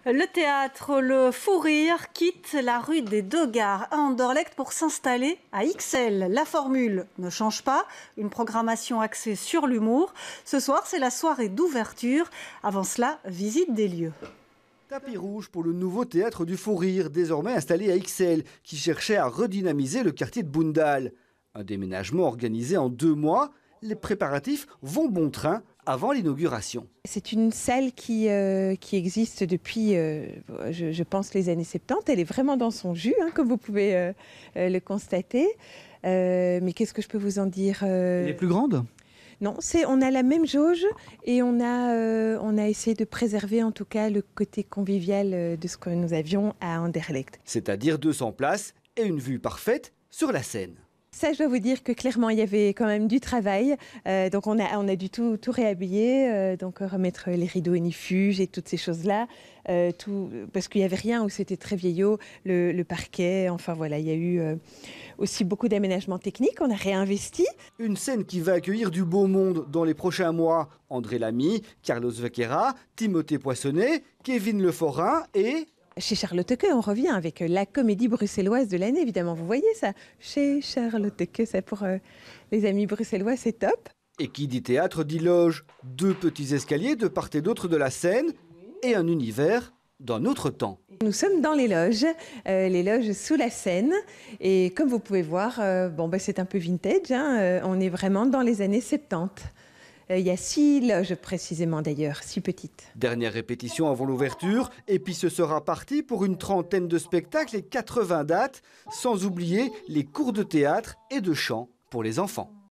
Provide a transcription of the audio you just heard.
Le théâtre Le Fou Rire quitte la rue des Deux Gares à Anderlecht pour s'installer à Ixelles. La formule ne change pas, une programmation axée sur l'humour. Ce soir, c'est la soirée d'ouverture. Avant cela, visite des lieux. Tapis rouge pour le nouveau théâtre du Fou Rire, désormais installé à Ixelles, qui cherchait à redynamiser le quartier de Boundal. Un déménagement organisé en 2 mois, les préparatifs vont bon train avant l'inauguration. C'est une salle qui existe depuis, je pense, les années 70. Elle est vraiment dans son jus, hein, comme vous pouvez le constater. Mais qu'est-ce que je peux vous en dire Elle est plus grande ? Non, on a la même jauge et on a essayé de préserver en tout cas le côté convivial de ce que nous avions à Anderlecht. C'est-à-dire 200 places et une vue parfaite sur la Seine. Ça, je dois vous dire que clairement, il y avait quand même du travail. Donc, on a dû tout réhabiller, donc remettre les rideaux inifuges et toutes ces choses-là. Parce qu'il n'y avait rien où c'était très vieillot, le parquet. Enfin, voilà, il y a eu aussi beaucoup d'aménagements techniques. On a réinvesti. Une scène qui va accueillir du beau monde dans les prochains mois. André Lamy, Carlos Vaquera, Timothée Poissonnet, Kevin Leforin et... Chez Charlotte Queux, on revient avec la comédie bruxelloise de l'année, évidemment. Vous voyez ça? Chez Charlotte Queux, ça pour les amis bruxellois, c'est top. Et qui dit théâtre dit loge. 2 petits escaliers de part et d'autre de la Seine et un univers d'un autre temps. Nous sommes dans les loges sous la Seine. Et comme vous pouvez voir, c'est un peu vintage, hein, on est vraiment dans les années 70. Il y a 6 loges précisément d'ailleurs, 6 petites. Dernière répétition avant l'ouverture, et puis ce sera parti pour une 30aine de spectacles et 80 dates, sans oublier les cours de théâtre et de chant pour les enfants.